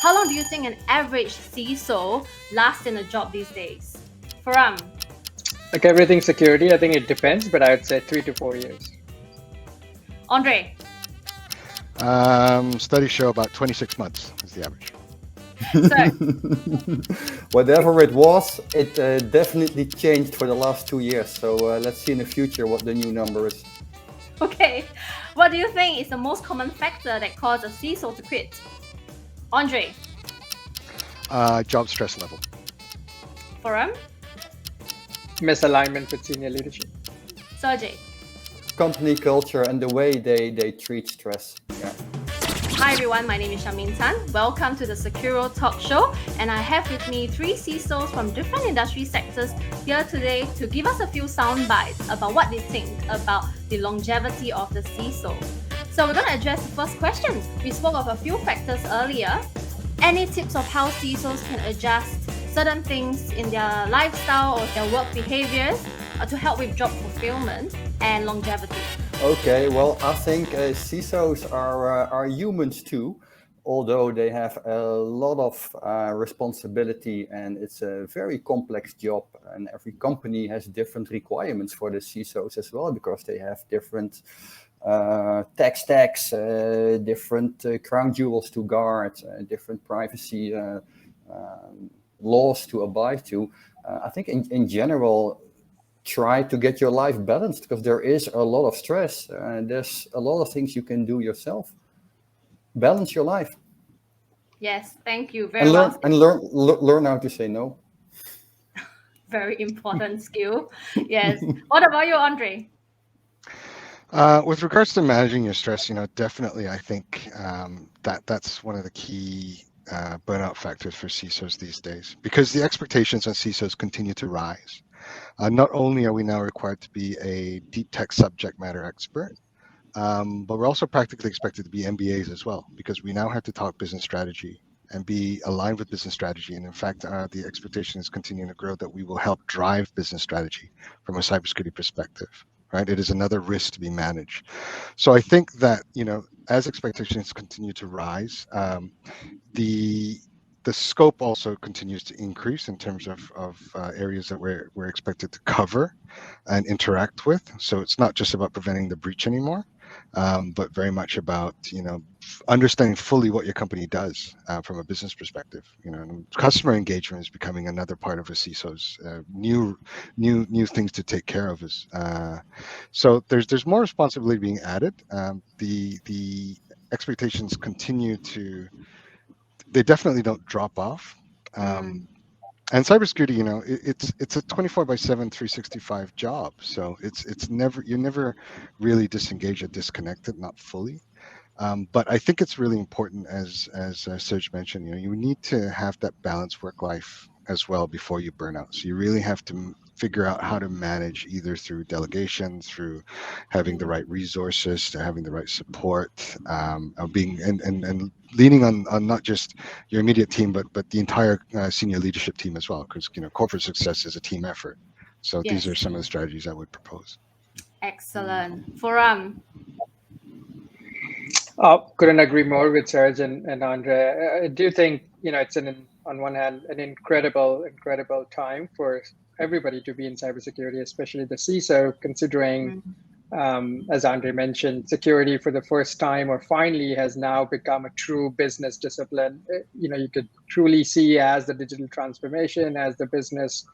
How long do you think an average CISO lasts in a job these days? Faram. Like everything security, I think it depends, but I would say 3 to 4 years. Andre. Studies show about 26 months is the average. Sir. Whatever it was, it definitely changed for the last 2 years. So let's see in the future what the new number is. Okay. What do you think is the most common factor that causes a CISO to quit? Andre. Job stress level. Faram. Misalignment with senior leadership. Sergey. Company culture and the way they treat stress. Yeah. Hi everyone, my name is Shamin Tan. Welcome to the Sekuro Talkshow, and I have with me 3 CISOs from different industry sectors here today to give us a few sound bites about what they think about the longevity of the CISO. So we're going to address the first question. We spoke of a few factors earlier. Any tips of how CISOs can adjust certain things in their lifestyle or their work behaviors to help with job fulfillment and longevity? Okay, well, I think CISOs are humans too, although they have a lot of responsibility, and it's a very complex job, and every company has different requirements for the CISOs as well, because they have different tech stacks, different crown jewels to guard, different privacy laws to abide to. I think in general, try to get your life balanced, because there is a lot of stress. There's a lot of things you can do yourself. Balance your life. Yes, thank you. And learn how to say no. Very important skill. Yes. What about you, Andre? With regards to managing your stress, definitely I think that's one of the key burnout factors for CISOs these days, because the expectations on CISOs continue to rise. Not only are we now required to be a deep tech subject matter expert, but we're also practically expected to be MBAs as well, because we now have to talk business strategy and be aligned with business strategy. And in fact, the expectation is continuing to grow that we will help drive business strategy from a cybersecurity perspective. Right? It is another risk to be managed. So I think that, as expectations continue to rise, the scope also continues to increase in terms of areas that we're expected to cover and interact with. So it's not just about preventing the breach anymore, but very much about understanding fully what your company does from a business perspective. Customer engagement is becoming another part of a CISO's new things to take care of. So there's more responsibility being added. The expectations continue to. They definitely don't drop off. And cybersecurity, it's a 24/7, 365 job. So you're never really disengaged or disconnected, not fully. But I think it's really important, as Serge mentioned, you need to have that balanced work life as well before you burn out. So you really have to figure out how to manage, either through delegation, through having the right resources, to having the right support, being and leaning on not just your immediate team, but the entire senior leadership team as well, because corporate success is a team effort. So These are some of the strategies I would propose. Excellent. Faram. Couldn't agree more with Serge and Andre. I do think it's on one hand an incredible time for everybody to be in cybersecurity, especially the CISO, considering as Andre mentioned, security for the first time or finally has now become a true business discipline. You could truly see, as the digital transformation, as the business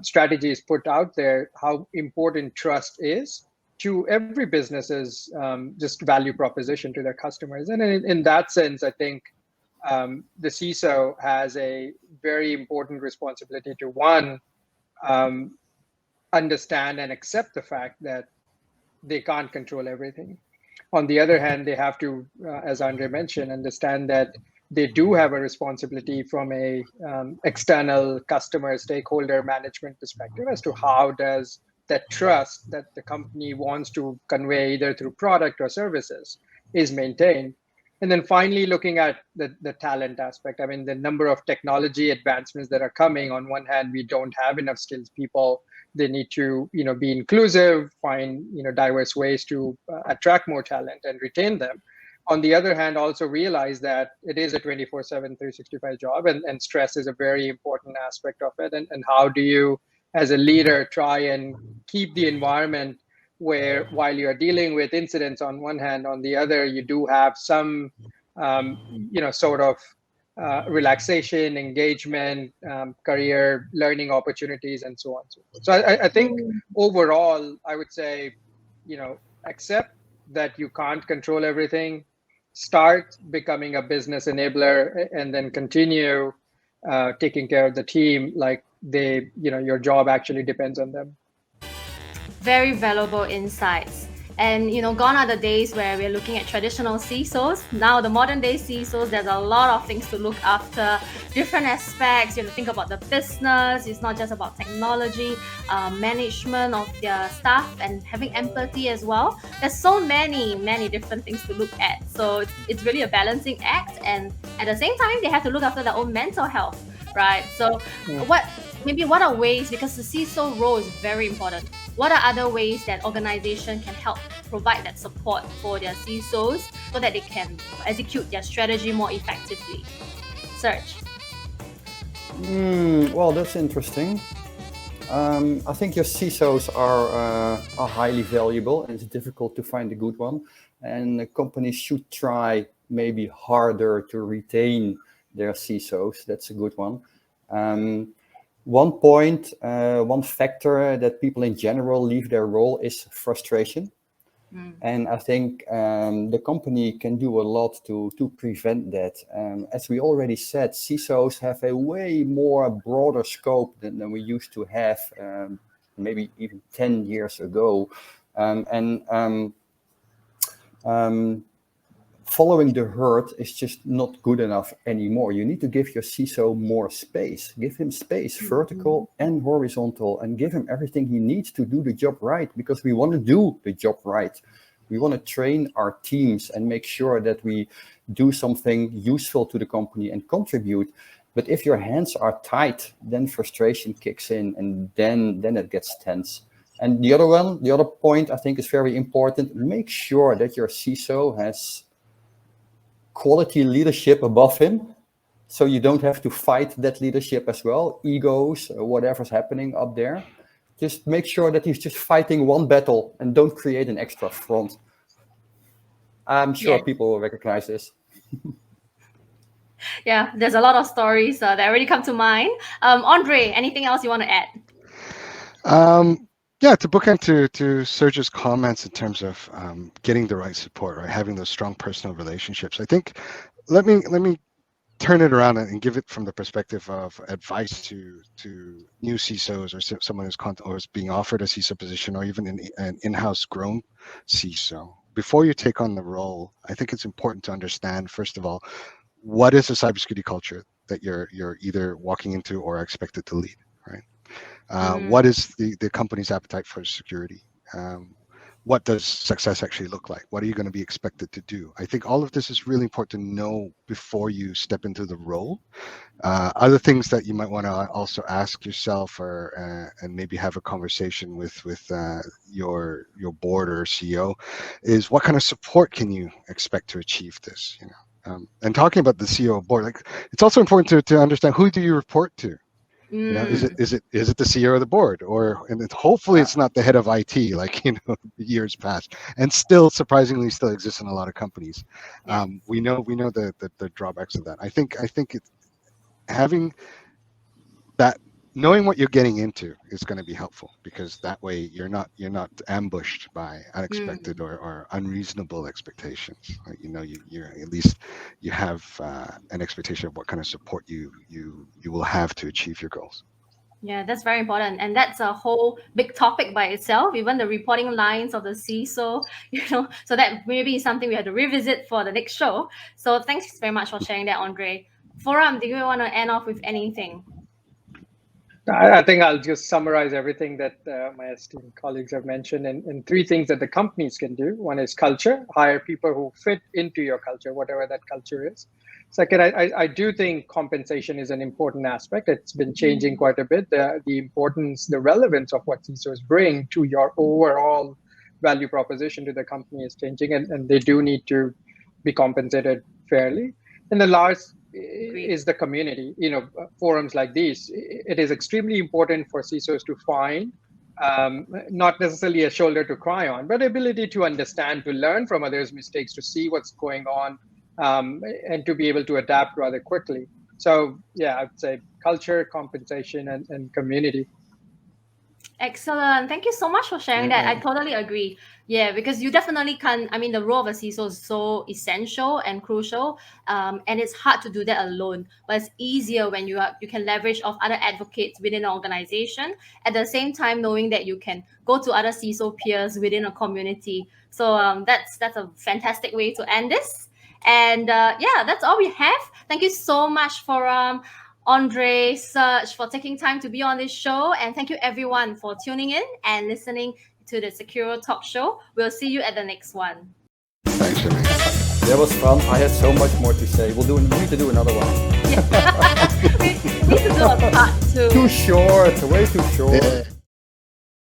strategy is put out there, how important trust is to every business's just value proposition to their customers. And in that sense, I think the CISO has a very important responsibility to, one, understand and accept the fact that they can't control everything. On the other hand, they have to, as Andre mentioned, understand that they do have a responsibility from a external customer stakeholder management perspective as to how does that trust that the company wants to convey, either through product or services, is maintained. And then finally, looking at the talent aspect. I mean, the number of technology advancements that are coming. On one hand, we don't have enough skilled people. They need to, be inclusive, find, diverse ways to attract more talent and retain them. on the other hand, also realize that it is a 24/7, 365 job, and stress is a very important aspect of it. And how do you, as a leader, try and keep the environment where, while you're dealing with incidents on one hand, on the other, you do have some, sort of relaxation, engagement, career learning opportunities, and so on and so forth. So I think overall, I would say, accept that you can't control everything, start becoming a business enabler, and then continue taking care of the team like your job actually depends on them. Very valuable insights. And gone are the days where we're looking at traditional CISOs. Now the modern day CISOs, there's a lot of things to look after, different aspects. Think about the business. It's not just about technology, management of their staff, and having empathy as well. There's so many different things to look at. So it's really a balancing act, and at the same time, they have to look after their own mental health, right? So what are ways, because the CISO role is very important, what are other ways that organization can help provide that support for their CISOs so that they can execute their strategy more effectively? Serge. Well, that's interesting. I think your CISOs are highly valuable, and it's difficult to find a good one. And the companies should try maybe harder to retain their CISOs. That's a good one. One factor that people in general leave their role is frustration. And I think the company can do a lot to prevent that. As we already said, CISOs have a way more broader scope than we used to have maybe even 10 years ago. Following the herd is just not good enough anymore. You need to give your CISO more space. Give him space, vertical and horizontal, and give him everything he needs to do the job right, because we want to do the job right. We want to train our teams and make sure that we do something useful to the company and contribute. But if your hands are tight, then frustration kicks in, and then it gets tense. And the other point I think is very important. Make sure that your CISO has quality leadership above him, so you don't have to fight that leadership as well, egos, whatever's happening up there. Just make sure that he's just fighting one battle and don't create an extra front. I'm sure people will recognize this. Yeah, there's a lot of stories that already come to mind. Andre, anything else you want to add? To bookend to Serge's comments in terms of getting the right support, right, having those strong personal relationships. I think let me turn it around and give it from the perspective of advice to new CISOs or someone who's being offered a CISO position, or even an in-house grown CISO. Before you take on the role, I think it's important to understand, first of all, what is the cybersecurity culture that you're either walking into or are expected to lead, right? What is the company's appetite for security? What does success actually look like? What are you going to be expected to do? I think all of this is really important to know before you step into the role. Other things that you might want to also ask yourself, and maybe have a conversation with your board or CEO, is what kind of support can you expect to achieve this? And talking about the CEO board, like, it's also important to understand, who do you report to? Is it the CEO of the board, and hopefully it's not the head of IT, like years past, and still surprisingly still exists in a lot of companies. We know the drawbacks of that. I think it's having that, knowing what you're getting into is going to be helpful, because that way you're not ambushed by unexpected or unreasonable expectations. Right? You're at least you have an expectation of what kind of support you will have to achieve your goals. Yeah, that's very important, and that's a whole big topic by itself. Even the reporting lines of the CISO, so that maybe is something we have to revisit for the next show. So thanks very much for sharing that, Andre. Forum, do you want to end off with anything? I think I'll just summarize everything that my esteemed colleagues have mentioned in three things that the companies can do. One is culture, hire people who fit into your culture, whatever that culture is. Second, I do think compensation is an important aspect. It's been changing quite a bit. The importance, the relevance of what CISOs bring to your overall value proposition to the company is changing, and they do need to be compensated fairly. And the last is the community. Forums like these, it is extremely important for CISOs to find not necessarily a shoulder to cry on, but ability to understand, to learn from others' mistakes, to see what's going on, and to be able to adapt rather quickly. So yeah, I'd say culture, compensation, and community. Excellent. Thank you so much for sharing that. I totally agree. Yeah, because you definitely can't, the role of a CISO is so essential and crucial, and it's hard to do that alone. But it's easier when you can leverage off other advocates within an organization, at the same time knowing that you can go to other CISO peers within a community. So that's a fantastic way to end this. And yeah, that's all we have. Thank you so much for Andre, Serge, for taking time to be on this show. And thank you everyone for tuning in and listening to the Sekuro Talk Show. We'll see you at the next one. Thanks, Shamin. That was fun. I had so much more to say. We need to do another one. Yeah. we need to do a part 2. Too short, way too short. Yeah.